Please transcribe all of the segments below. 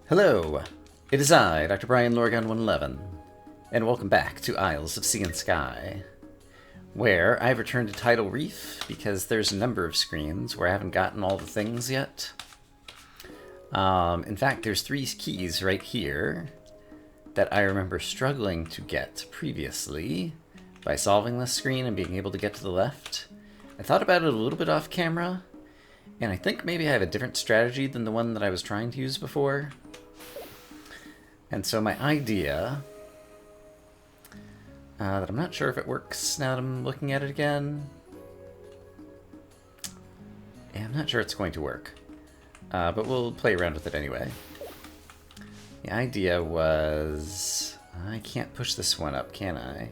Hello, it is I, Dr. Brian Lorgan 111, and welcome back to Isles of Sea and Sky, where I've returned to Tidal Reef because there's a number of screens where I haven't gotten all the things yet. In fact, there's 3 keys right here that I remember struggling to get previously by solving this screen and being able to get to the left. I thought about it a little bit off camera, and I think maybe I have a different strategy than the one that I was trying to use before. And so my idea, that I'm not sure if it works now that I'm looking at it again. Yeah, I'm not sure it's going to work, but we'll play around with it anyway. The idea was, I can't push this one up, can I?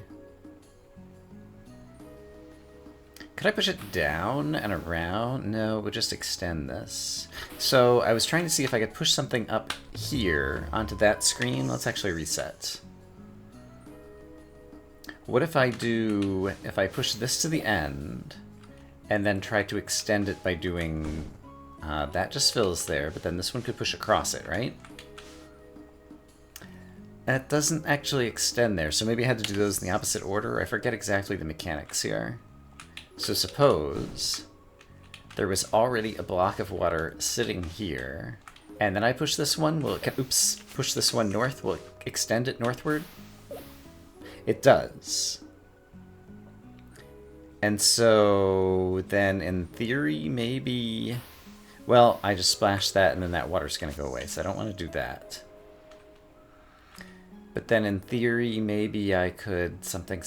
Could I push it down and around? No, we'll just extend this. So I was trying to see if I could push something up here onto that screen. Let's actually reset. What if I push this to the end and then try to extend it by doing, that just fills there, but then this one could push across it, right? That doesn't actually extend there, so maybe I had to do those in the opposite order. I forget exactly the mechanics here. So suppose there was already a block of water sitting here, and then I push this one, push this one north, will it extend it northward? It does. And so then in theory, maybe, well, I just splashed that and then that water's gonna go away, so I don't want to do that. But then in theory, maybe I could something.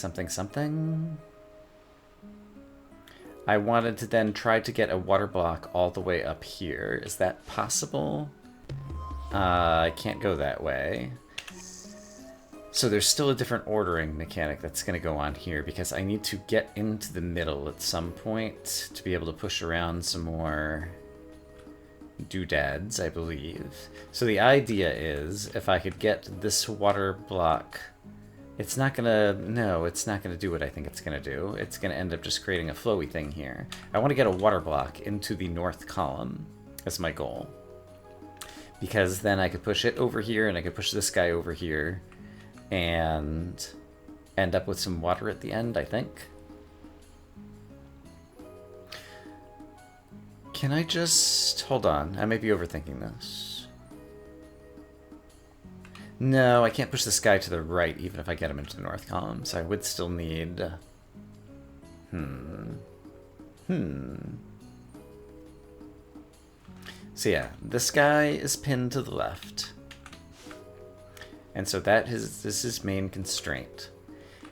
I wanted to then try to get a water block all the way up here. Is that possible? I can't go that way. So there's still a different ordering mechanic that's going to go on here because I need to get into the middle at some point to be able to push around some more doodads, I believe. So the idea is if I could get this water block, it's not gonna do what I think it's gonna do. It's gonna end up just creating a flowy thing here. I want to get a water block into the north column as my goal, because then I could push it over here and I could push this guy over here and end up with some water at the end, I think. Can I just hold on? I may be overthinking this. No, I can't push this guy to the right, even if I get him into the north column, so I would still need... So yeah, this guy is pinned to the left. And so this is his main constraint.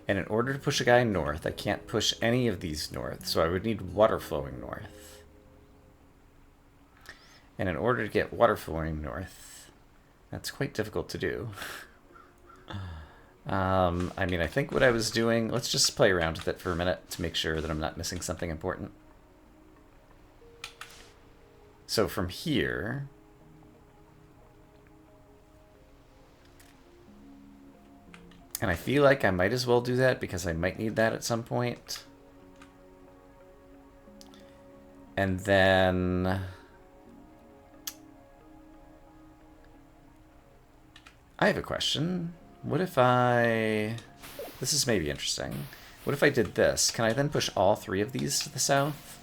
And in order to push a guy north, I can't push any of these north, so I would need water flowing north. And in order to get water flowing north, that's quite difficult to do. I mean, I think what I was doing... Let's just play around with it for a minute to make sure that I'm not missing something important. So from here... And I feel like I might as well do that because I might need that at some point. And then... I have a question. What if this is maybe interesting. What if I did this? Can I then push all 3 of these to the south?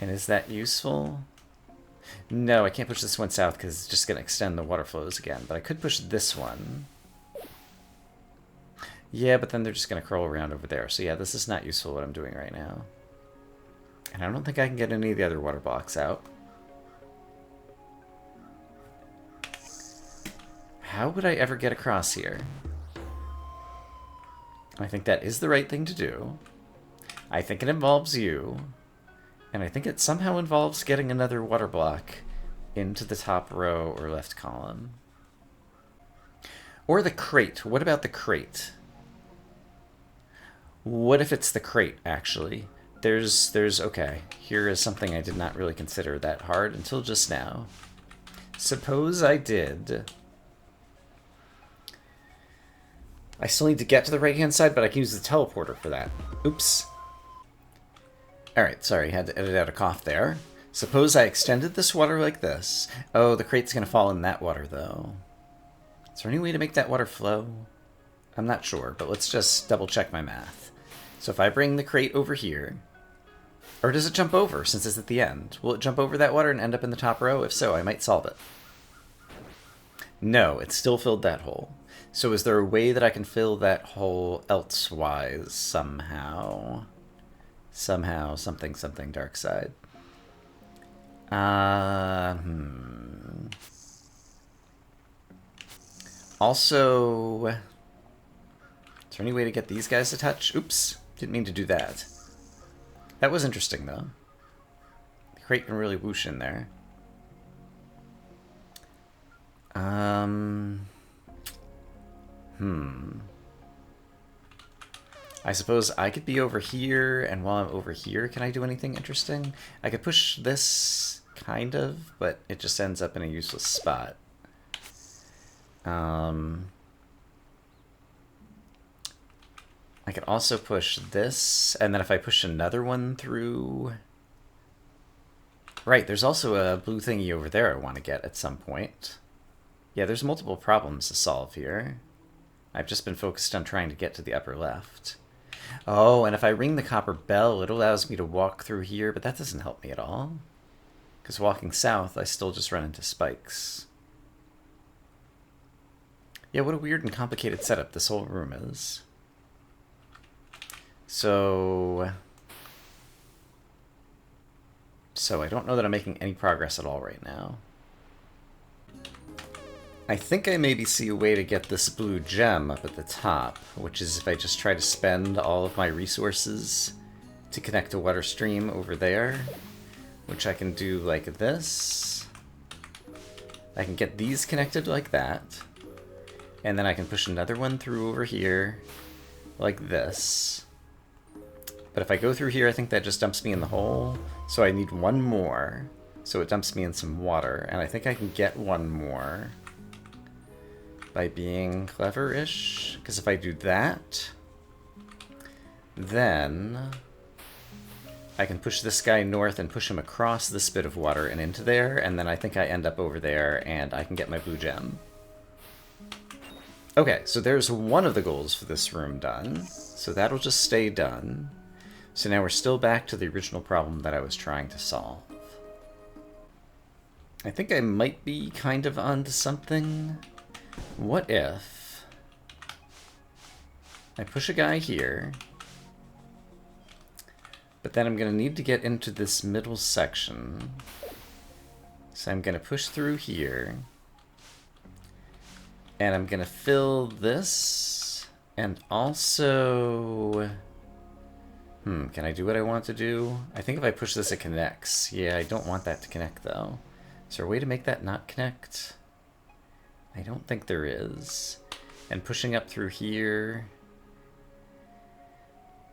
And is that useful? No, I can't push this one south because it's just going to extend the water flows again. But I could push this one. Yeah, but then they're just going to curl around over there. So yeah, this is not useful what I'm doing right now. And I don't think I can get any of the other water blocks out. How would I ever get across here? I think that is the right thing to do. I think it involves you. And I think it somehow involves getting another water block into the top row or left column. Or the crate. What about the crate? What if it's the crate, actually? Okay, here is something I did not really consider that hard until just now. Suppose I did... I still need to get to the right-hand side, but I can use the teleporter for that. Oops. Alright, sorry, had to edit out a cough there. Suppose I extended this water like this. Oh, the crate's gonna fall in that water, though. Is there any way to make that water flow? I'm not sure, but let's just double check my math. So if I bring the crate over here, or does it jump over since it's at the end? Will it jump over that water and end up in the top row? If so, I might solve it. No, it still filled that hole. So is there a way that I can fill that hole elsewise somehow? Somehow, something, dark side. Also, is there any way to get these guys to touch? Oops, didn't mean to do that. That was interesting, though. The crate can really whoosh in there. I suppose I could be over here, and while I'm over here, can I do anything interesting? I could push this, kind of, but it just ends up in a useless spot. I could also push this, and then if I push another one through... Right, there's also a blue thingy over there I want to get at some point. Yeah, there's multiple problems to solve here. I've just been focused on trying to get to the upper left. Oh, and if I ring the copper bell, it allows me to walk through here, but that doesn't help me at all. Because walking south, I still just run into spikes. Yeah, what a weird and complicated setup this whole room is. So I don't know that I'm making any progress at all right now. I think I maybe see a way to get this blue gem up at the top, which is if I just try to spend all of my resources to connect a water stream over there, which I can do like this. I can get these connected like that, and then I can push another one through over here like this. But if I go through here, I think that just dumps me in the hole, so I need one more, so it dumps me in some water, and I think I can get one more by being clever-ish, because if I do that, then I can push this guy north and push him across this bit of water and into there, and then I think I end up over there and I can get my blue gem. Okay, so there's one of the goals for this room done, so that'll just stay done. So now we're still back to the original problem that I was trying to solve. I think I might be kind of onto something. What if I push a guy here, but then I'm going to need to get into this middle section. So I'm going to push through here, and I'm going to fill this, and also... can I do what I want to do? I think if I push this, it connects. Yeah, I don't want that to connect, though. Is there a way to make that not connect? I don't think there is. And pushing up through here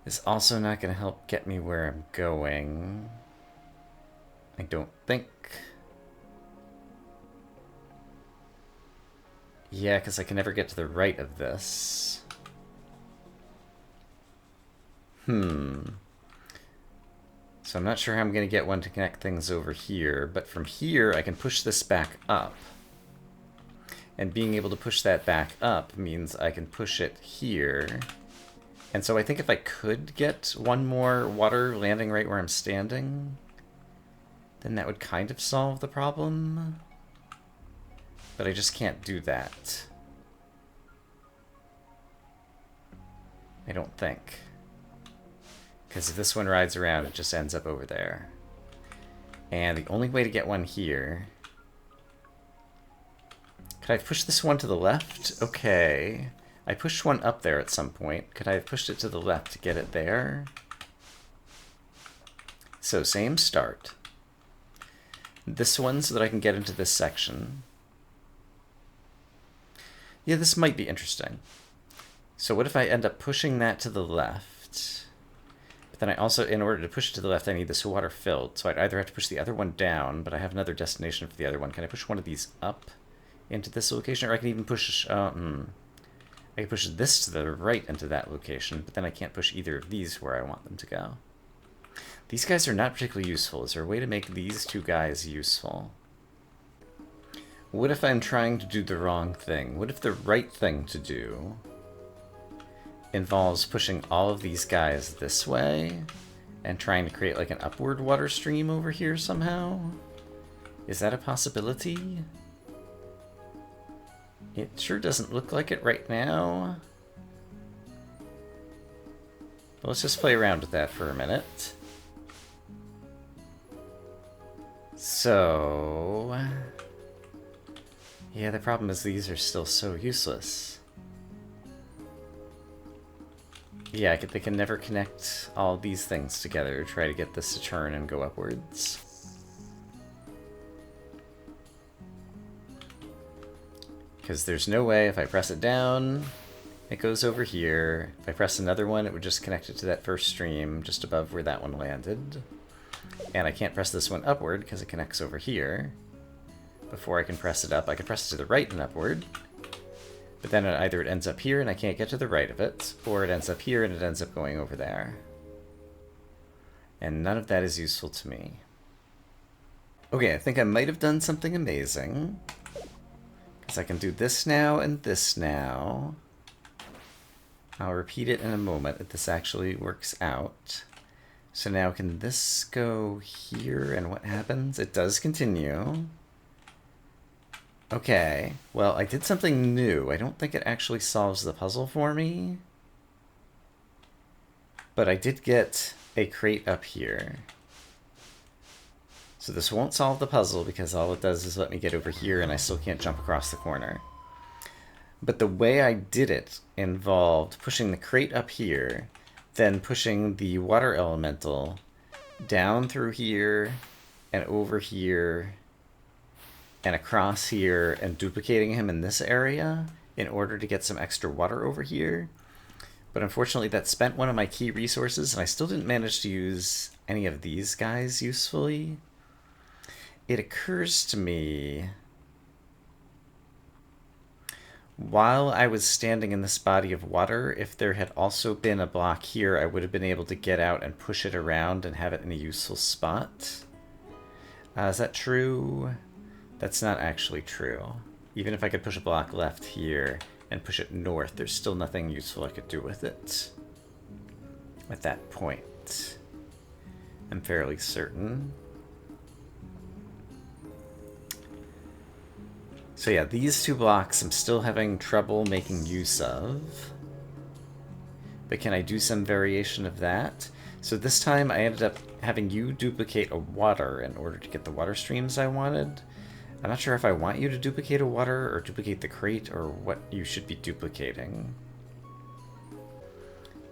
is also not going to help get me where I'm going. I don't think. Yeah, because I can never get to the right of this. So I'm not sure how I'm going to get one to connect things over here, but from here I can push this back up. And being able to push that back up means I can push it here. And so I think if I could get one more water landing right where I'm standing, then that would kind of solve the problem. But I just can't do that. I don't think. Because if this one rides around, it just ends up over there. And the only way to get one here... Could I push this one to the left? Okay. I pushed one up there at some point. Could I have pushed it to the left to get it there? So, same start. This one so that I can get into this section. Yeah, this might be interesting. So what if I end up pushing that to the left? But then I also, in order to push it to the left, I need this water filled. So I'd either have to push the other one down, but I have another destination for the other one. Can I push one of these up into this location? Or I can even push... I can push this to the right into that location, but then I can't push either of these where I want them to go. These guys are not particularly useful. Is there a way to make these two guys useful? What if I'm trying to do the wrong thing? What if the right thing to do involves pushing all of these guys this way and trying to create like an upward water stream over here somehow? Is that a possibility? It sure doesn't look like it right now. But let's just play around with that for a minute. So... yeah, the problem is these are still so useless. Yeah, they can never connect all these things together to try to get this to turn and go upwards. Because there's no way if I press it down, it goes over here. If I press another one, it would just connect it to that first stream just above where that one landed. And I can't press this one upward because it connects over here. Before I can press it up, I can press it to the right and upward. But then either it ends up here and I can't get to the right of it, or it ends up here and it ends up going over there. And none of that is useful to me. Okay, I think I might have done something amazing. Because I can do this now and this now. I'll repeat it in a moment if this actually works out. So now can this go here and what happens? It does continue. Okay, well I did something new. I don't think it actually solves the puzzle for me. But I did get a crate up here. So this won't solve the puzzle because all it does is let me get over here and I still can't jump across the corner. But the way I did it involved pushing the crate up here, then pushing the water elemental down through here and over here and across here and duplicating him in this area in order to get some extra water over here. But unfortunately that spent one of my key resources and I still didn't manage to use any of these guys usefully. It occurs to me, while I was standing in this body of water, if there had also been a block here, I would have been able to get out and push it around and have it in a useful spot. Is that true? That's not actually true. Even if I could push a block left here and push it north, there's still nothing useful I could do with it at that point. I'm fairly certain. So yeah, these two blocks I'm still having trouble making use of. But can I do some variation of that? So this time I ended up having you duplicate a water in order to get the water streams I wanted. I'm not sure if I want you to duplicate a water or duplicate the crate or what you should be duplicating.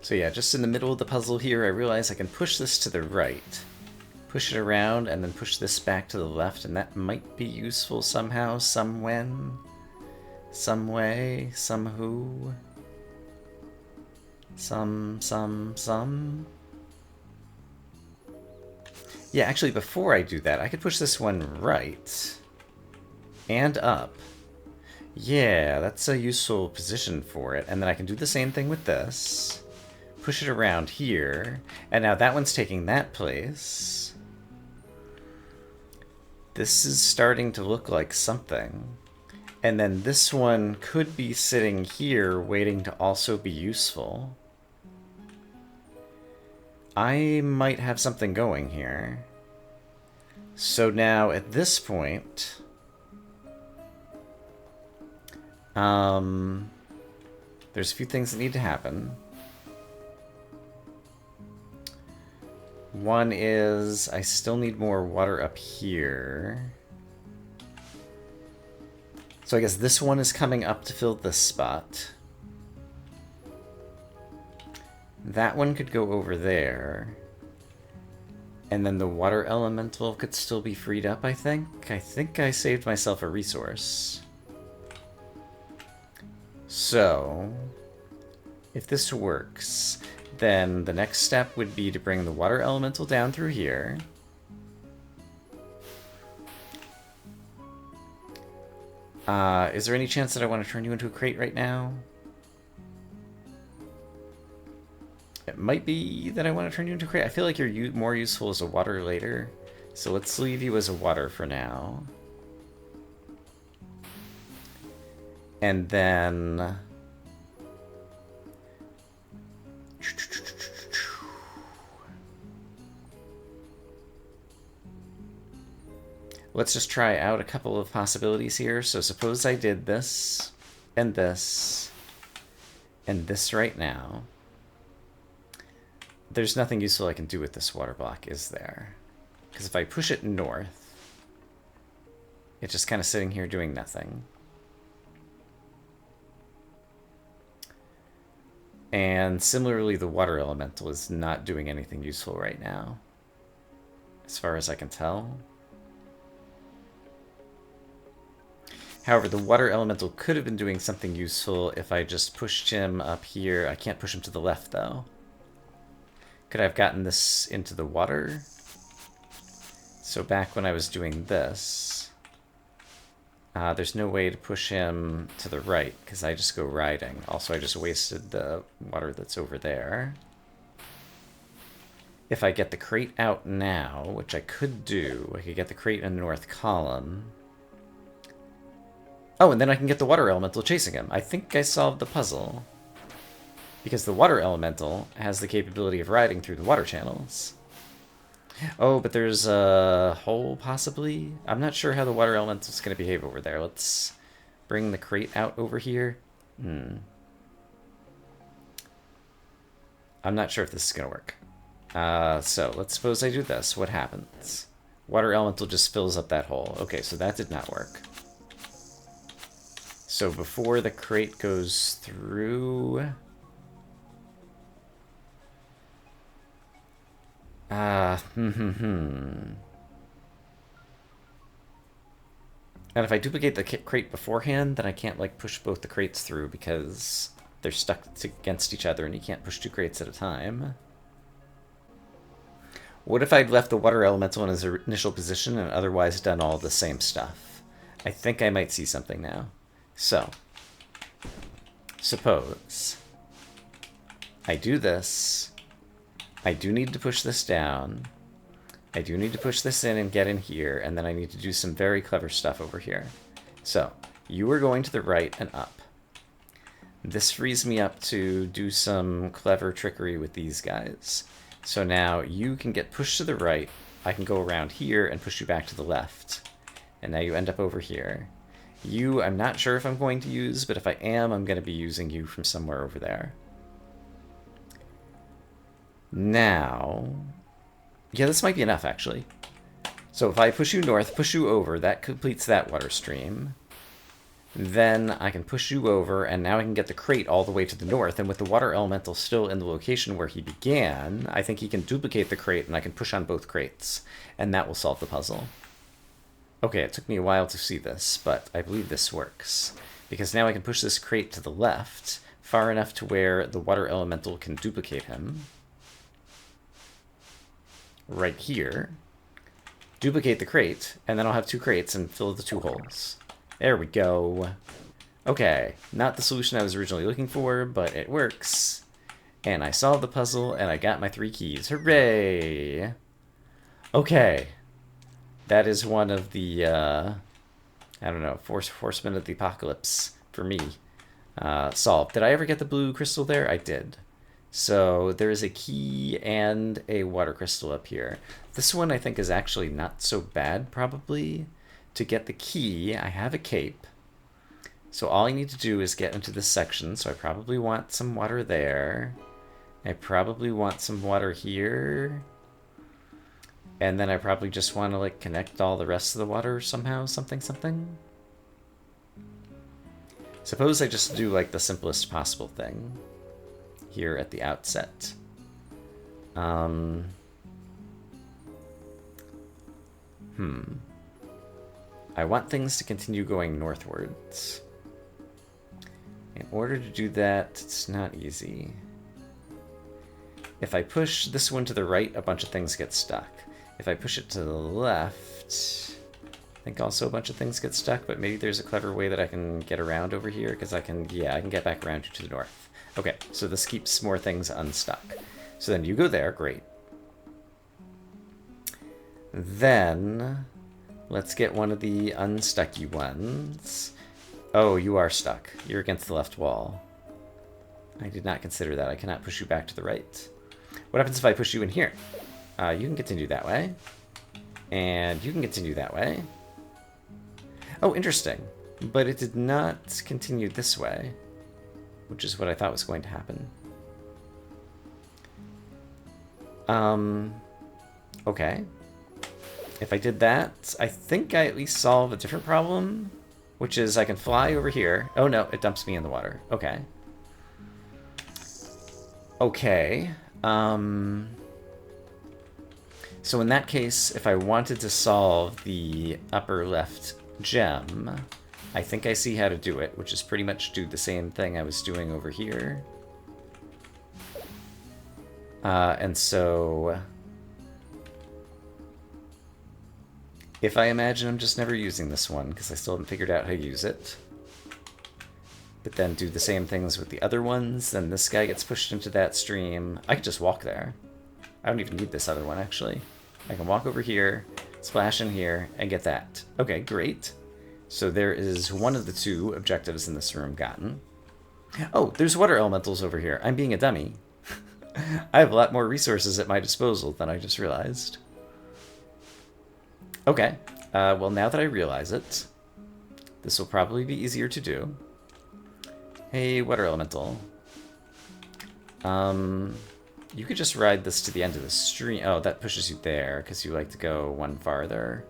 So yeah, just in the middle of the puzzle here, I realize I can push this to the right. Push it around and then push this back to the left, and that might be useful somehow, somewhen, some way, some who, some. Yeah, actually before I do that, I could push this one right and up. Yeah, that's a useful position for it. And then I can do the same thing with this. Push it around here, and now that one's taking that place. This is starting to look like something. And then this one could be sitting here waiting to also be useful. I might have something going here. So now at this point, there's a few things that need to happen. One is I still need more water up here. So I guess this one is coming up to fill this spot. That one could go over there. And then the water elemental could still be freed up, I think. I think I saved myself a resource. So, if this works, then the next step would be to bring the water elemental down through here. Is there any chance that I want to turn you into a crate right now? It might be that I want to turn you into a crate. I feel like you're more useful as a water later. So let's leave you as a water for now. And then... let's just try out a couple of possibilities here. So suppose I did this, and this, and this right now. There's nothing useful I can do with this water block, is there? Because if I push it north, it's just kind of sitting here doing nothing. And similarly, the water elemental is not doing anything useful right now, as far as I can tell. However, the water elemental could have been doing something useful if I just pushed him up here. I can't push him to the left, though. Could I have gotten this into the water? So back when I was doing this, there's no way to push him to the right, because I just go riding. Also, I just wasted the water that's over there. If I get the crate out now, which I could do, I could get the crate in the north column. Oh, and then I can get the water elemental chasing him. I think I solved the puzzle. Because the water elemental has the capability of riding through the water channels. Oh, but there's a hole, possibly? I'm not sure how the water elemental is going to behave over there. Let's bring the crate out over here. I'm not sure if this is going to work. So, let's suppose I do this. What happens? Water elemental just fills up that hole. Okay, so that did not work. So before the crate goes through... And if I duplicate the crate beforehand, then I can't, like, push both the crates through because they're stuck against each other and you can't push two crates at a time. What if I'd left the water elemental in his initial position and otherwise done all the same stuff? I think I might see something now. So, suppose I do this. I do need to push this down. I do need to push this in and get in here, and then I need to do some very clever stuff over here. So, you are going to the right and up. This frees me up to do some clever trickery with these guys. So now you can get pushed to the right. I can go around here and push you back to the left. And now you end up over here. You, I'm not sure if I'm going to use, but if I am, I'm going to be using you from somewhere over there. Now, yeah, this might be enough, actually. So if I push you north, push you over, that completes that water stream. Then I can push you over, and now I can get the crate all the way to the north, and with the water elemental still in the location where he began, I think he can duplicate the crate, and I can push on both crates, and that will solve the puzzle. Okay, it took me a while to see this, but I believe this works. Because now I can push this crate to the left, far enough to where the water elemental can duplicate him. Right here. Duplicate the crate, and then I'll have two crates and fill the two holes. There we go. Okay, not the solution I was originally looking for, but it works. And I solved the puzzle, and I got my 3 keys. Hooray! Okay. That is one of the, I don't know, Horsemen of the Apocalypse for me. Solved. Did I ever get the blue crystal there? I did. So there is a key and a water crystal up here. This one I think is actually not so bad, probably. To get the key, I have a cape. So all I need to do is get into this section. So I probably want some water there. I probably want some water here. And then I probably just want to, like, connect all the rest of the water somehow, something. Suppose I just do, like, the simplest possible thing here at the outset. I want things to continue going northwards. In order to do that, it's not easy. If I push this one to the right, a bunch of things get stuck. If I push it to the left, I think also a bunch of things get stuck, but maybe there's a clever way that I can get around over here, because I can get back around you to the north. Okay, so this keeps more things unstuck. So then you go there, great. Then let's get one of the unstucky ones. Oh, you are stuck. You're against the left wall. I did not consider that. I cannot push you back to the right. What happens if I push you in here? You can continue that way. And you can continue that way. Oh, interesting. But it did not continue this way, which is what I thought was going to happen. Okay. If I did that, I think I at least solve a different problem, which is I can fly over here. Oh no, it dumps me in the water. Okay. Okay. So in that case, if I wanted to solve the upper left gem, I think I see how to do it, which is pretty much do the same thing I was doing over here. And so if I imagine I'm just never using this one, because I still haven't figured out how to use it, but then do the same things with the other ones, then this guy gets pushed into that stream. I could just walk there. I don't even need this other one, actually. I can walk over here, splash in here, and get that. Okay, great. So there is one of the two objectives in this room gotten. Oh, there's water elementals over here. I'm being a dummy. I have a lot more resources at my disposal than I just realized. Okay, well now that I realize it, this will probably be easier to do. Hey, water elemental. You could just ride this to the end of the stream. Oh, that pushes you there, because you like to go one farther.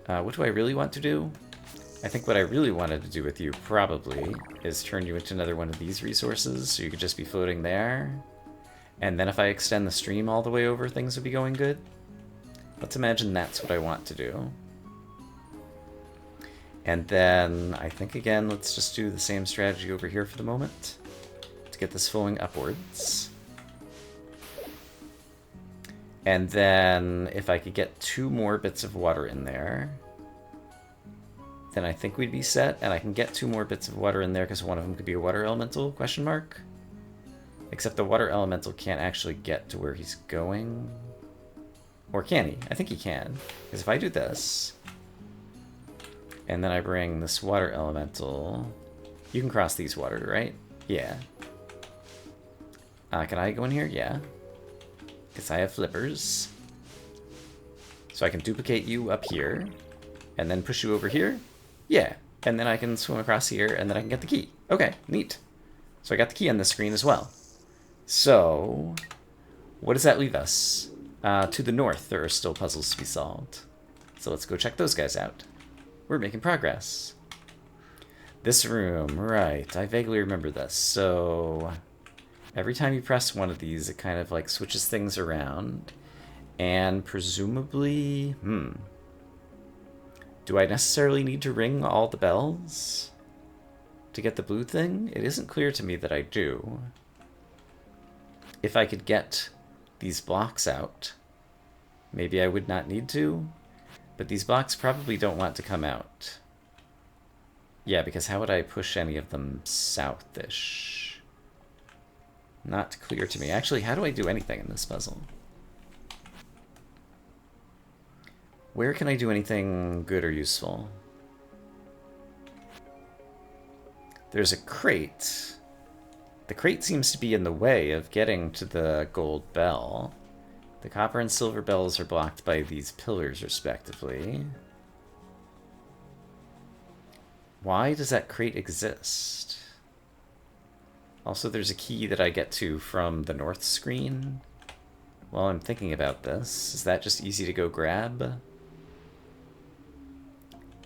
What do I really want to do? I think what I really wanted to do with you, probably, is turn you into another one of these resources, so you could just be floating there. And then if I extend the stream all the way over, things would be going good. Let's imagine that's what I want to do. And then, I think again, let's just do the same strategy over here for the moment, to get this flowing upwards. And then, if I could get 2 more bits of water in there, then I think we'd be set, and I can get 2 more bits of water in there because one of them could be a water elemental, question mark? Except the water elemental can't actually get to where he's going. Or can he? I think he can. Because if I do this, and then I bring this water elemental, you can cross these water, right? Yeah. Can I go in here? Yeah. Because I have flippers. So I can duplicate you up here, and then push you over here. Yeah, and then I can swim across here, and then I can get the key. Okay, neat. So I got the key on this screen as well. So, what does that leave us? To the north, there are still puzzles to be solved. So let's go check those guys out. We're making progress. This room, right, I vaguely remember this. So, every time you press one of these, it kind of like switches things around. And presumably, do I necessarily need to ring all the bells to get the blue thing? It isn't clear to me that I do. If I could get these blocks out, maybe I would not need to, but these blocks probably don't want to come out. Yeah, because how would I push any of them south-ish? Not clear to me. Actually, how do I do anything in this puzzle? Where can I do anything good or useful? There's a crate. The crate seems to be in the way of getting to the gold bell. The copper and silver bells are blocked by these pillars, respectively. Why does that crate exist? Also, there's a key that I get to from the north screen. While I'm thinking about this, is that just easy to go grab?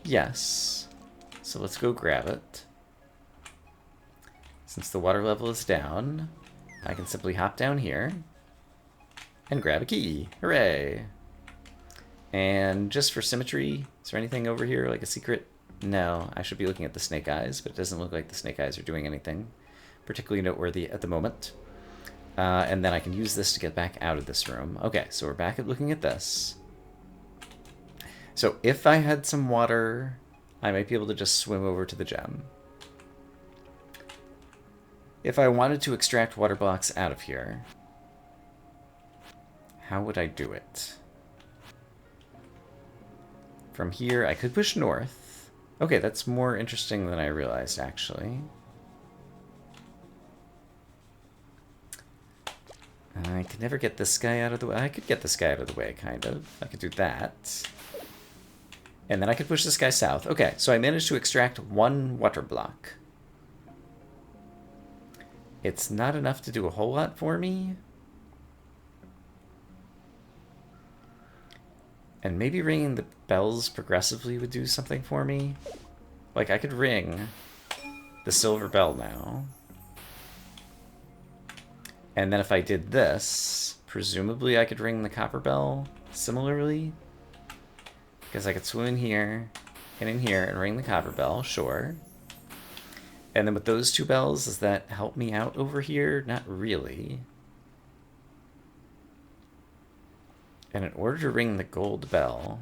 Yes. So let's go grab it. Since the water level is down, I can simply hop down here and grab a key. Hooray! And just for symmetry, is there anything over here, like a secret? No, I should be looking at the snake eyes, but it doesn't look like the snake eyes are doing anything particularly noteworthy at the moment. And then I can use this to get back out of this room. Okay, so we're back at looking at this. So if I had some water, I might be able to just swim over to the gem. If I wanted to extract water blocks out of here, how would I do it? From here, I could push north. Okay, that's more interesting than I realized, actually. I could never get this guy out of the way. I could get this guy out of the way, kind of. I could do that. And then I could push this guy south. Okay, so I managed to extract one water block. It's not enough to do a whole lot for me. And maybe ringing the bells progressively would do something for me. Like, I could ring the silver bell now. And then if I did this, presumably I could ring the copper bell similarly. Because I could swim in here, and in here, and ring the copper bell, sure. And then with those two bells, does that help me out over here? Not really. And in order to ring the gold bell...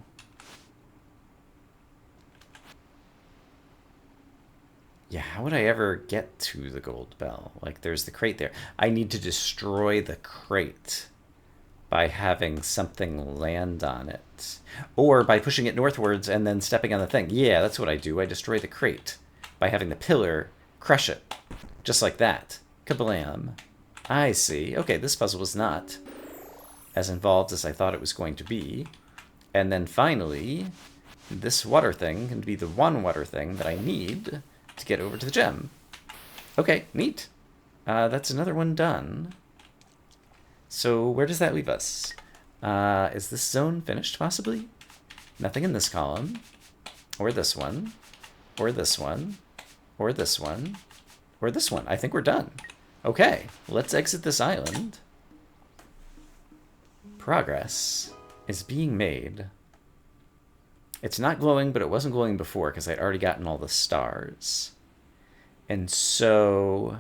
Yeah, how would I ever get to the gold bell? Like, there's the crate there. I need to destroy the crate by having something land on it. Or by pushing it northwards and then stepping on the thing. Yeah, that's what I do. I destroy the crate by having the pillar crush it. Just like that. Kablam. I see. Okay, this puzzle was not as involved as I thought it was going to be. And then finally, this water thing can be the one water thing that I need to get over to the gem. Okay, neat. That's another one done. So where does that leave us? Is this zone finished, possibly? Nothing in this column. Or this one. Or this one. Or this one. Or this one. I think we're done. Okay, let's exit this island. Progress is being made. It's not glowing, but it wasn't glowing before because I'd already gotten all the stars. And so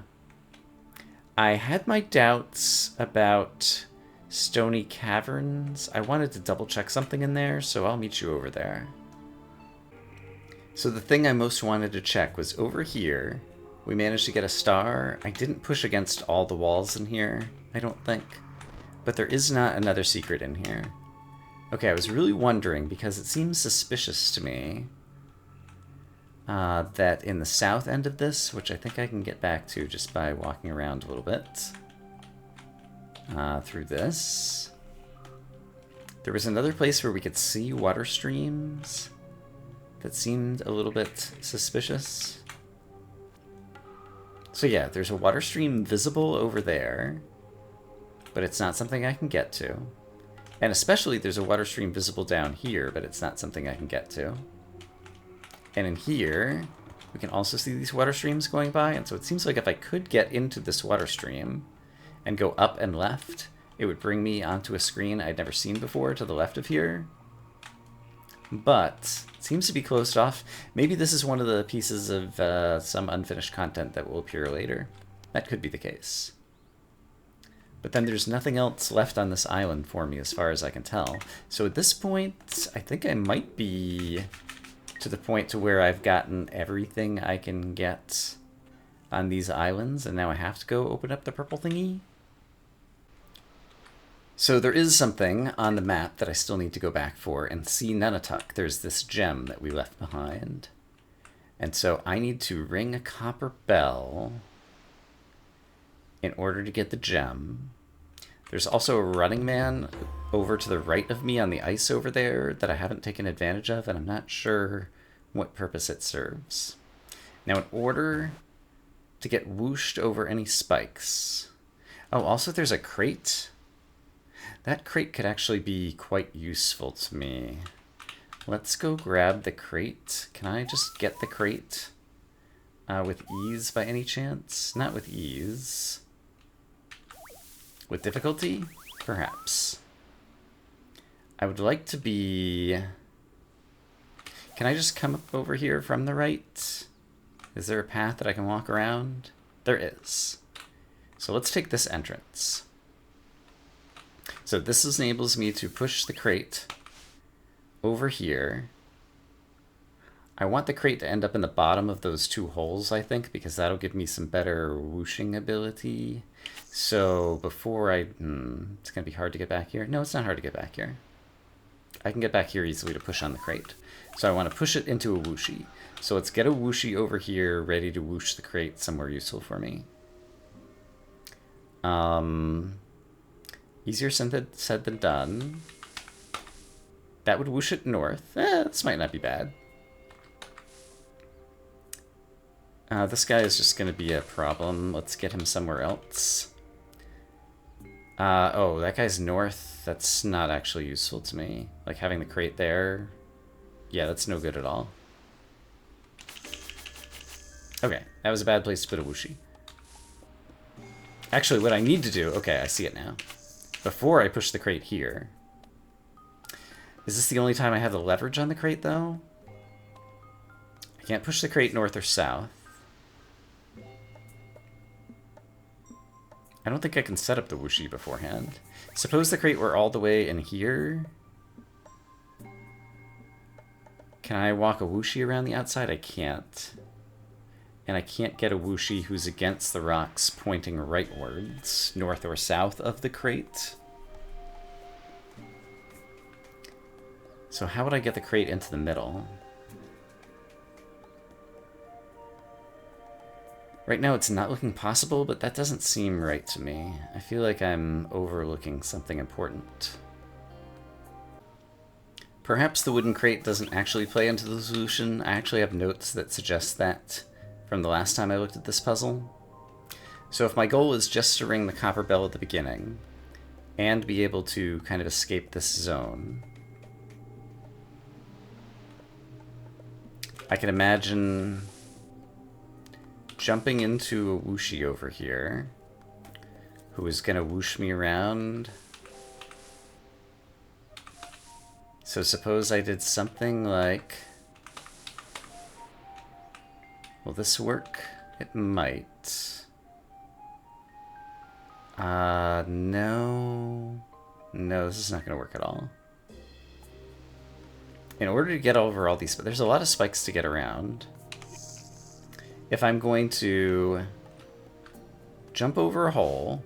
I had my doubts about stony caverns. I wanted to double check something in there, so I'll meet you over there. So the thing I most wanted to check was over here. We managed to get a star. I didn't push against all the walls in here, I don't think. But there is not another secret in here. Okay, I was really wondering, because it seems suspicious to me, that in the south end of this, which I think I can get back to just by walking around a little bit, through this, there was another place where we could see water streams that seemed a little bit suspicious. So yeah, there's a water stream visible over there, but it's not something I can get to. And especially there's a water stream visible down here, but it's not something I can get to. And in here, we can also see these water streams going by, and so it seems like if I could get into this water stream and go up and left, it would bring me onto a screen I'd never seen before to the left of here. But it seems to be closed off. Maybe this is one of the pieces of some unfinished content that will appear later. That could be the case. But then there's nothing else left on this island for me as far as I can tell. So at this point, I think I might be to the point to where I've gotten everything I can get on these islands, and now I have to go open up the purple thingy. So there is something on the map that I still need to go back for, and see Nunatak. There's this gem that we left behind. And so I need to ring a copper bell in order to get the gem. There's also a running man over to the right of me on the ice over there that I haven't taken advantage of, and I'm not sure what purpose it serves. Now, in order to get whooshed over any spikes... Oh, also there's a crate. That crate could actually be quite useful to me. Let's go grab the crate. Can I just get the crate with ease by any chance? Not with ease. With difficulty? Perhaps. I would like to be... Can I just come up over here from the right? Is there a path that I can walk around? There is. So let's take this entrance. So this enables me to push the crate over here. I want the crate to end up in the bottom of those two holes, I think, because that'll give me some better whooshing ability. So before I... it's going to be hard to get back here. No, it's not hard to get back here. I can get back here easily to push on the crate. So I want to push it into a whooshy. So let's get a whooshy over here ready to whoosh the crate somewhere useful for me. Easier said than done. That would whoosh it north. This might not be bad. This guy is just going to be a problem. Let's get him somewhere else. Oh, that guy's north. That's not actually useful to me. Like having the crate there. Yeah, that's no good at all. Okay, that was a bad place to put a whooshy. Actually, what I need to do... Okay, I see it now. Before I push the crate here... Is this the only time I have the leverage on the crate, though? I can't push the crate north or south. I don't think I can set up the whooshy beforehand. Suppose the crate were all the way in here. Can I walk a whooshy around the outside? I can't. And I can't get a whooshy who's against the rocks pointing rightwards, north or south of the crate. So how would I get the crate into the middle? Right now it's not looking possible, but that doesn't seem right to me. I feel like I'm overlooking something important. Perhaps the wooden crate doesn't actually play into the solution. I actually have notes that suggest that from the last time I looked at this puzzle. So if my goal is just to ring the copper bell at the beginning, and be able to kind of escape this zone, I can imagine jumping into a whooshy over here, who is going to whoosh me around. So suppose I did something like... Will this work? It might. No. No, this is not going to work at all. In order to get over all these... There's a lot of spikes to get around. If I'm going to jump over a hole...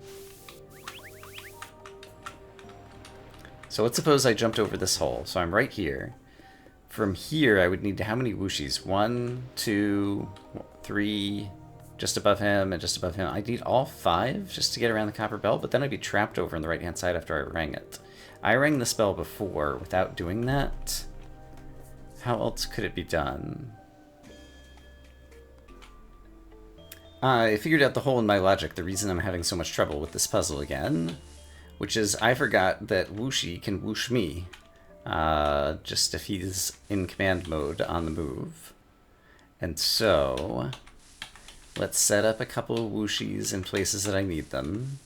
So let's suppose I jumped over this hole. So I'm right here. From here, I would need how many whooshies? 1, 2, 3, just above him and just above him. I need all 5 just to get around the copper bell, but then I'd be trapped over on the right-hand side after I rang it. I rang the spell before without doing that. How else could it be done? I figured out the hole in my logic, the reason I'm having so much trouble with this puzzle again, which is I forgot that whooshy can whoosh me. Just if he's in command mode on the move. And so, let's set up a couple of whooshies in places that I need them.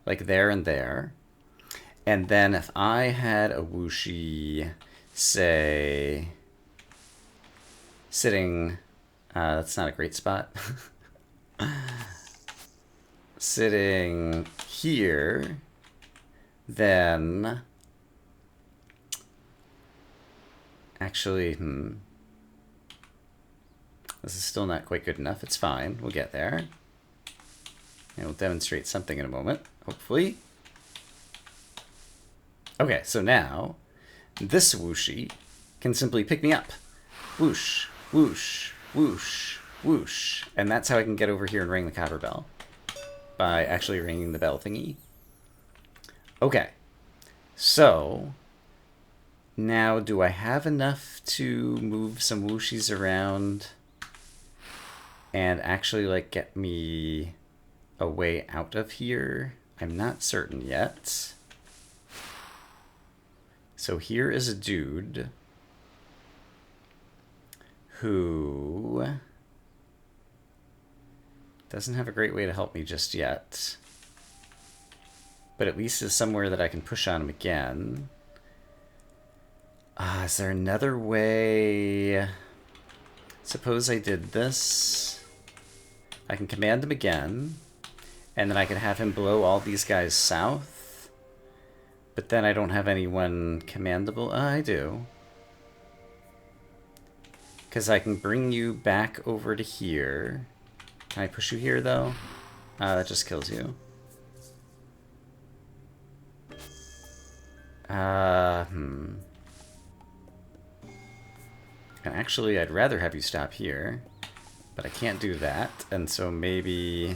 Like there and there. And then if I had a whooshy, say, sitting... that's not a great spot. Sitting here, then... Actually, this is still not quite good enough. It's fine. We'll get there. And we'll demonstrate something in a moment, hopefully. Okay, so now, this whooshy can simply pick me up. Whoosh, whoosh, whoosh, whoosh. And that's how I can get over here and ring the copper bell. By actually ringing the bell thingy. Okay, so... Now, do I have enough to move some whooshies around and actually, like, get me a way out of here? I'm not certain yet. So here is a dude who doesn't have a great way to help me just yet, but at least is somewhere that I can push on him again. Is there another way? Suppose I did this. I can command him again, and then I could have him blow all these guys south. But then I don't have anyone commandable. I do. Because I can bring you back over to here. Can I push you here, though? That just kills you. And actually, I'd rather have you stop here. But I can't do that. And so maybe...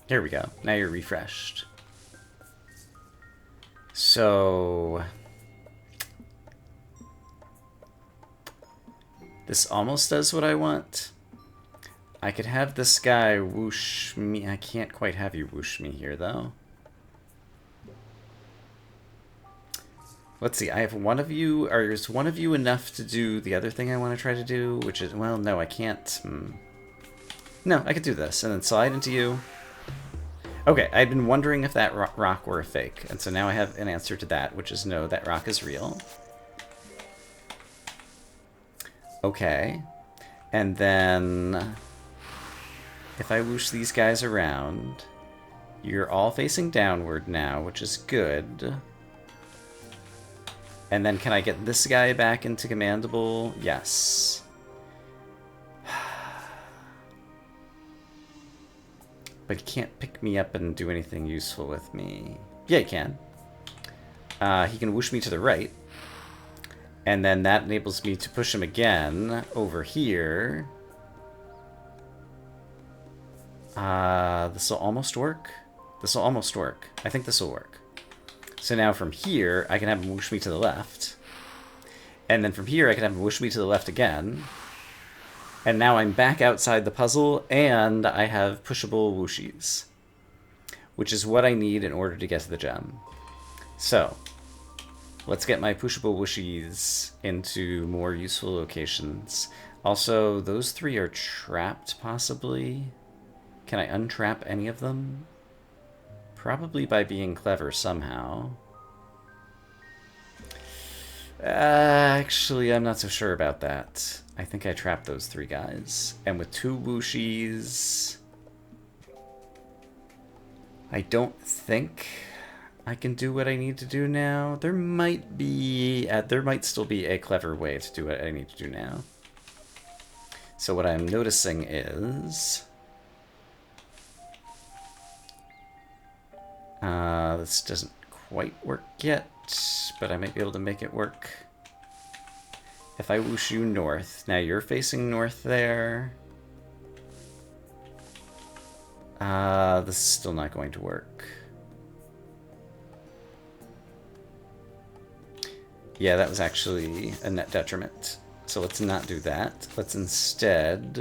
Here we go. Now you're refreshed. So... This almost does what I want. I could have this guy whoosh me. I can't quite have you whoosh me here, though. Let's see. I have one of you. Or is one of you enough to do the other thing I want to try to do? Which is, well, no, I can't. No, I could do this and then slide into you. Okay, I'd been wondering if that rock were a fake. And so now I have an answer to that, which is no, that rock is real. Okay, and then if I whoosh these guys around, you're all facing downward now, which is good. And then can I get this guy back into commandable? Yes. But he can't pick me up and do anything useful with me. Yeah, he can. He can whoosh me to the right. And then that enables me to push him again over here. This will almost work. This will almost work. I think this will work. So now from here, I can have him whoosh me to the left. And then from here, I can have him whoosh me to the left again. And now I'm back outside the puzzle, and I have pushable whooshies. Which is what I need in order to get to the gem. So... let's get my pushable whooshies into more useful locations. Also, those three are trapped, possibly. Can I untrap any of them? Probably by being clever somehow. Actually, I'm not so sure about that. I think I trapped those three guys. And with two whooshies... I don't think... I can do what I need to do now. There might still be a clever way to do what I need to do now. So what I'm noticing is... this doesn't quite work yet, but I might be able to make it work. If I whoosh you north, now you're facing north there. This is still not going to work. Yeah, that was actually a net detriment. So let's not do that. Let's instead...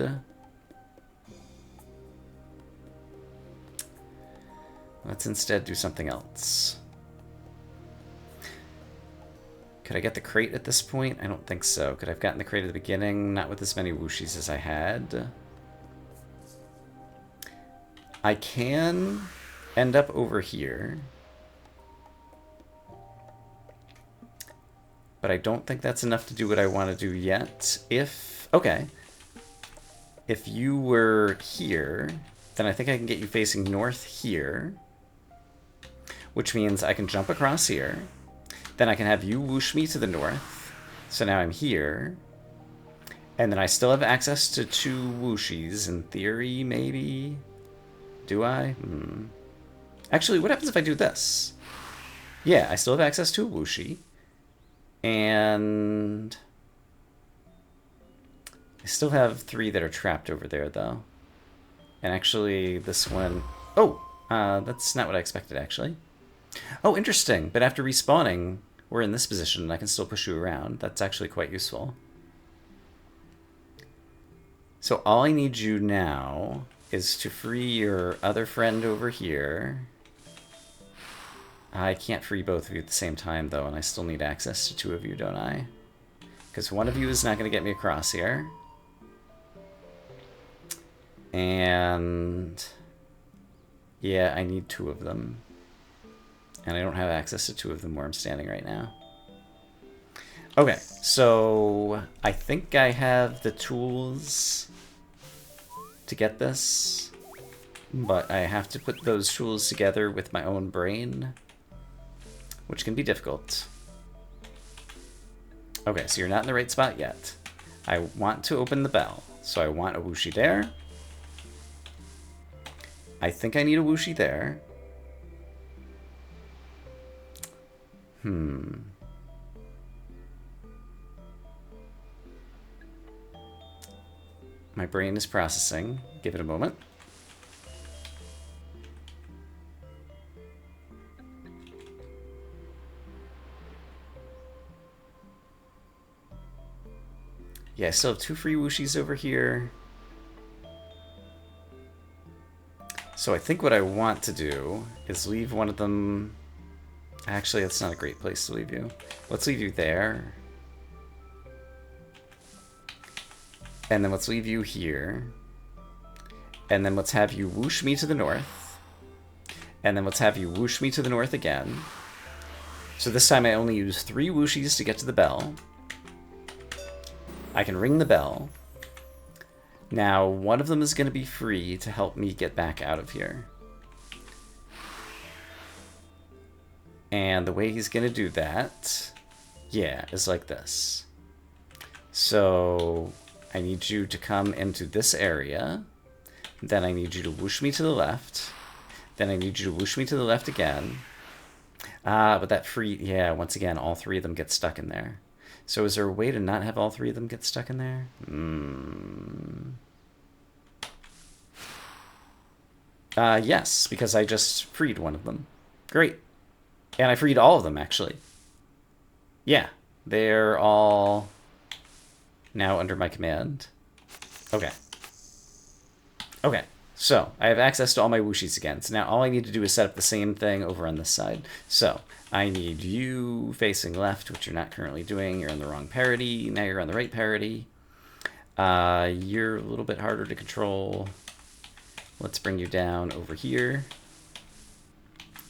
do something else. Could I get the crate at this point? I don't think so. Could I have gotten the crate at the beginning? Not with as many whooshies as I had. I can end up over here. But I don't think that's enough to do what I want to do yet. Okay. If you were here, then I think I can get you facing north here. Which means I can jump across here. Then I can have you whoosh me to the north. So now I'm here. And then I still have access to two whooshies, in theory, maybe? Do I? Actually, what happens if I do this? Yeah, I still have access to a whooshie. And I still have three that are trapped over there, though. And actually, this one... Oh! That's not what I expected, actually. Oh, interesting. But after respawning, we're in this position, and I can still push you around. That's actually quite useful. So all I need you now is to free your other friend over here. I can't free both of you at the same time, though, and I still need access to two of you, don't I? Because one of you is not going to get me across here. And... yeah, I need two of them. And I don't have access to two of them where I'm standing right now. Okay, so I think I have the tools to get this. But I have to put those tools together with my own brain, which can be difficult. Okay, so you're not in the right spot yet. I want to open the bell. So I want a whooshie there. I think I need a whooshie there. My brain is processing. Give it a moment. Yeah, I still have 2 free whooshies over here. So I think what I want to do is leave one of them... Actually, that's not a great place to leave you. Let's leave you there. And then let's leave you here. And then let's have you whoosh me to the north. And then let's have you whoosh me to the north again. So this time I only use 3 whooshies to get to the bell. I can ring the bell. Now, one of them is going to be free to help me get back out of here. And the way he's going to do that, yeah, is like this. So I need you to come into this area. Then I need you to whoosh me to the left. Then I need you to whoosh me to the left again. But that free, yeah, once again, all 3 of them get stuck in there. So is there a way to not have all 3 of them get stuck in there? Yes, because I just freed one of them. Great. And I freed all of them, actually. Yeah, they're all now under my command. Okay. Okay, so I have access to all my whooshies again. So now all I need to do is set up the same thing over on this side. So I need you facing left, which you're not currently doing. You're on the wrong parity. Now you're on the right parity. You're a little bit harder to control. Let's bring you down over here.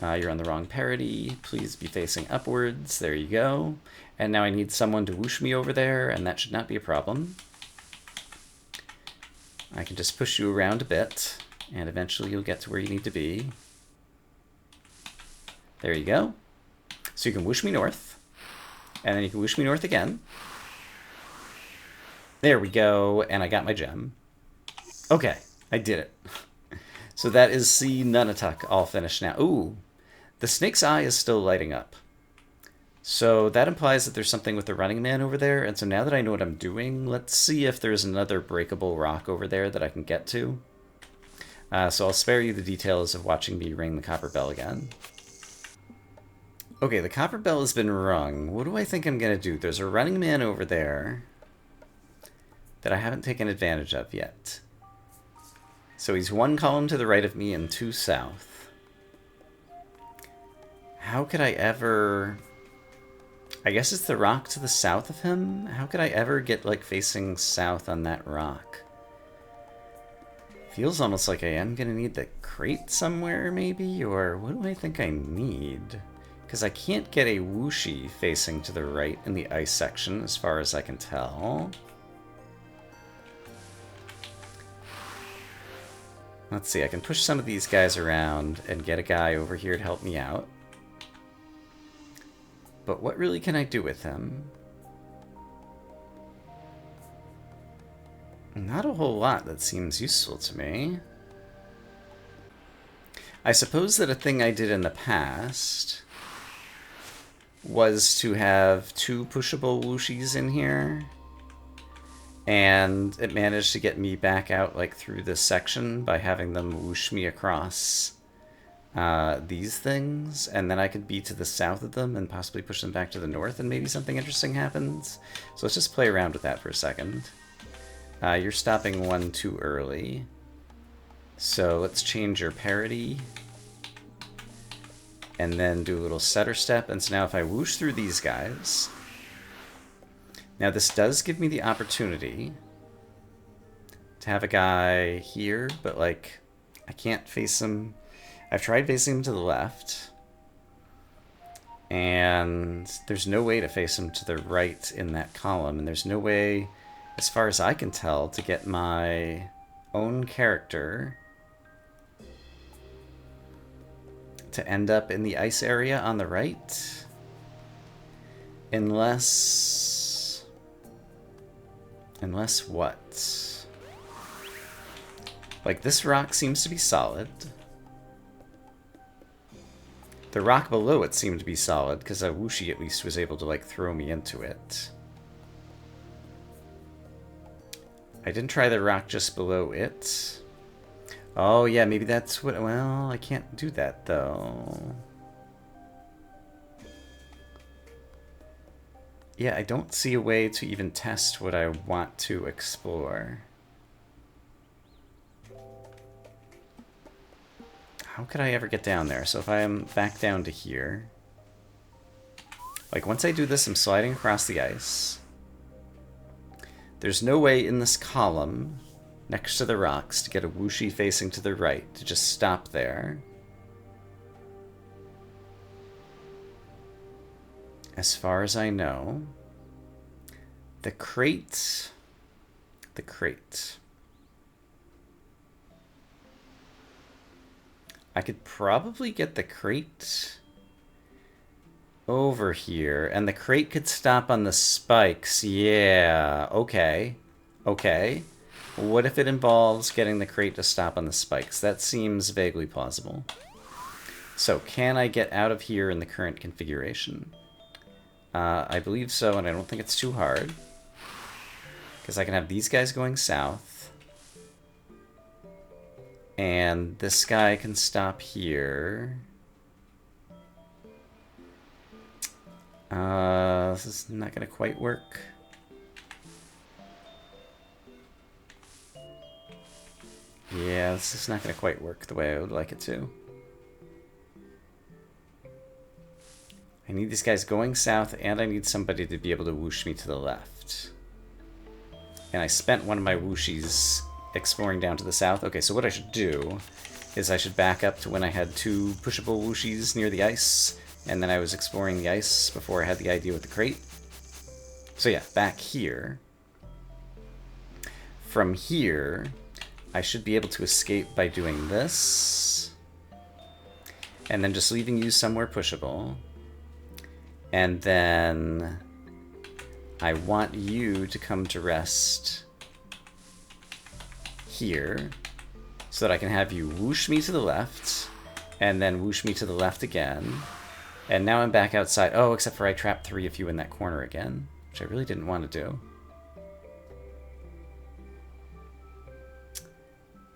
You're on the wrong parity. Please be facing upwards. There you go. And now I need someone to whoosh me over there, and that should not be a problem. I can just push you around a bit, and eventually you'll get to where you need to be. There you go. So you can whoosh me north, and then you can whoosh me north again. There we go, and I got my gem. Okay, I did it. So that is the Nunatak all finished now. Ooh, the snake's eye is still lighting up. So that implies that there's something with the running man over there, and so now that I know what I'm doing, let's see if there's another breakable rock over there that I can get to. So I'll spare you the details of watching me ring the copper bell again. Okay, the copper bell has been rung. What do I think I'm going to do? There's a running man over there that I haven't taken advantage of yet. So he's 1 column to the right of me and 2 south. How could I ever... I guess it's the rock to the south of him? How could I ever get, like, facing south on that rock? Feels almost like I am going to need the crate somewhere, maybe? Or what do I think I need? Because I can't get a whooshie facing to the right in the ice section, as far as I can tell. Let's see, I can push some of these guys around and get a guy over here to help me out. But what really can I do with him? Not a whole lot that seems useful to me. I suppose that a thing I did in the past was to have 2 pushable whooshies in here. And it managed to get me back out, like, through this section by having them whoosh me across these things, and then I could be to the south of them and possibly push them back to the north, and maybe something interesting happens. So let's just play around with that for a second. You're stopping 1 too early. So let's change your parity. And then do a little setter step. And so now if I whoosh through these guys... Now this does give me the opportunity to have a guy here, but, like, I can't face him... I've tried facing him to the left, and there's no way to face him to the right in that column, and there's no way, as far as I can tell, to get my own character to end up in the ice area on the right, unless Unless what? Like, this rock seems to be solid. The rock below it seemed to be solid, because Wushi at least was able to, like, throw me into it. I didn't try the rock just below it. Oh, yeah, maybe that's what... Well, I can't do that, though. Yeah, I don't see a way to even test what I want to explore. How could I ever get down there? So if I'm back down to here... Like, once I do this, I'm sliding across the ice. There's no way in this column, next to the rocks, to get a Wushi facing to the right, to just stop there. As far as I know, the crate... I could probably get the crate over here, and the crate could stop on the spikes. Yeah, okay. Okay. What if it involves getting the crate to stop on the spikes? That seems vaguely plausible. So, can I get out of here in the current configuration? I believe so, and I don't think it's too hard. Because I can have these guys going south. And this guy can stop here. This is not going to quite work. Yeah, this is not going to quite work the way I would like it to. I need these guys going south, and I need somebody to be able to whoosh me to the left. And I spent one of my whooshies exploring down to the south. Okay, so what I should do is I should back up to when I had two pushable whooshies near the ice, and then I was exploring the ice before I had the idea with the crate. So yeah, back here. From here, I should be able to escape by doing this, and then just leaving you somewhere pushable. And then I want you to come to rest here, so that I can have you whoosh me to the left, and then whoosh me to the left again. And now I'm back outside. Oh, except for I trapped 3 of you in that corner again, which I really didn't want to do.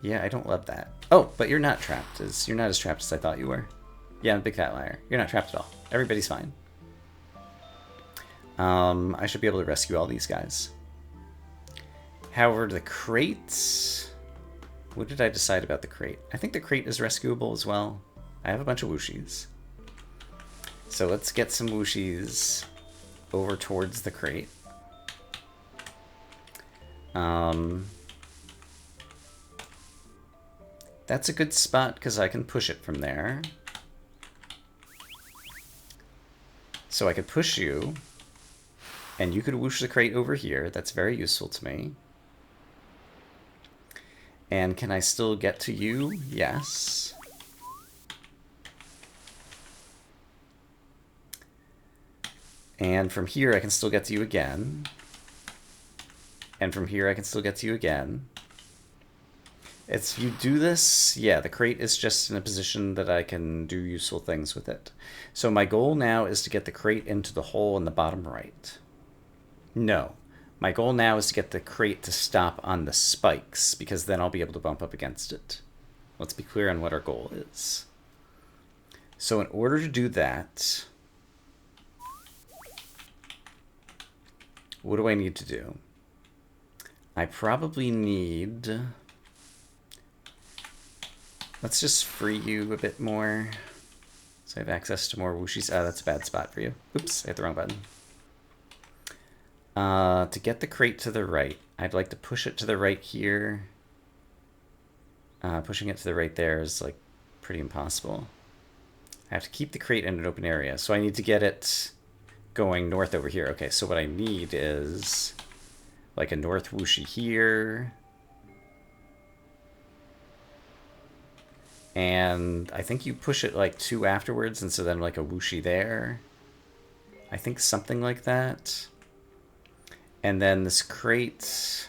Yeah, I don't love that. Oh, but you're not trapped. You're not as trapped as I thought you were. Yeah, I'm a big fat liar. You're not trapped at all. Everybody's fine. I should be able to rescue all these guys. However, the crate... What did I decide about the crate? I think the crate is rescuable as well. I have a bunch of whooshies. So let's get some whooshies over towards the crate. That's a good spot because I can push it from there. So I could push you, and you could whoosh the crate over here. That's very useful to me. And can I still get to you? Yes. And from here I can still get to you again. And from here I can still get to you again. If you do this, yeah, the crate is just in a position that I can do useful things with it. So my goal now is to get the crate into the hole in the bottom right. No. My goal now is to get the crate to stop on the spikes, because then I'll be able to bump up against it. Let's be clear on what our goal is. So in order to do that, what do I need to do? I probably need... Let's just free you a bit more, so I have access to more whooshies. Oh, that's a bad spot for you. Oops, I hit the wrong button. To get the crate to the right, I'd like to push it to the right here. Pushing it to the right there is like pretty impossible. I have to keep the crate in an open area, so I need to get it going north over here. Okay, so what I need is like a north whooshie here. And I think you push it like 2 afterwards, and so then like a whooshie there. I think something like that. And then this crate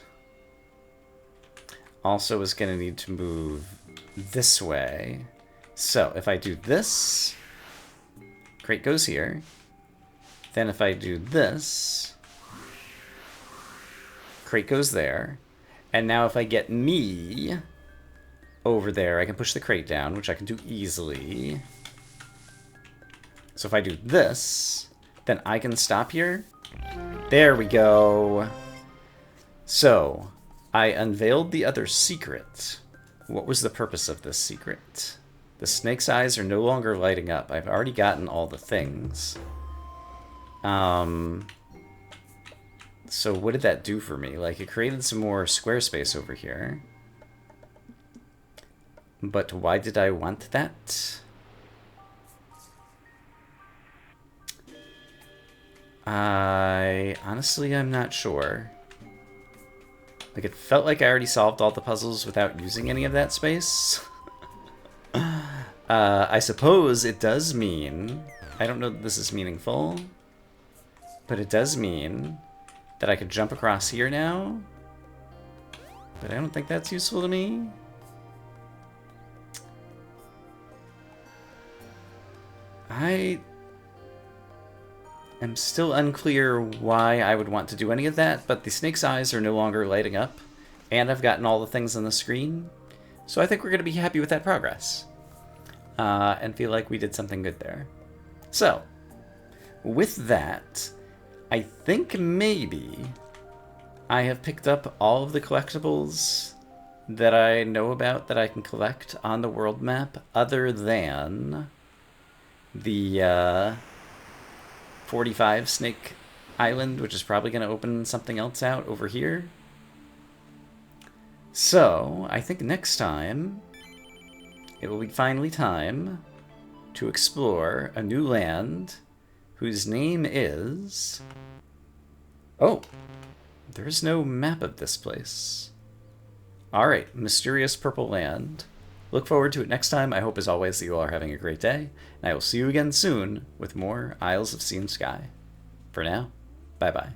also is going to need to move this way. So if I do this, crate goes here. Then if I do this, crate goes there. And now if I get me over there, I can push the crate down, which I can do easily. So if I do this, then I can stop here. There we go. So, I unveiled the other secret. What was the purpose of this secret? The snake's eyes are no longer lighting up. I've already gotten all the things. So what did that do for me? Like, it created some more square space over here. But why did I want that? Honestly, I'm not sure. Like, it felt like I already solved all the puzzles without using any of that space. I suppose it does mean... I don't know that this is meaningful. But it does mean that I could jump across here now. But I don't think that's useful to me. I am still unclear why I would want to do any of that, but the snake's eyes are no longer lighting up, and I've gotten all the things on the screen, so I think we're going to be happy with that progress, and feel like we did something good there. So, with that, I think maybe I have picked up all of the collectibles that I know about that I can collect on the world map, other than the 45 Snake Island, which is probably going to open something else out over here. So, I think next time it will be finally time to explore a new land whose name is... Oh, there's no map of this place. Alright, Mysterious Purple Land. Look forward to it next time. I hope, as always, that you all are having a great day, and I will see you again soon with more Isles of Sea and Sky. For now, bye-bye.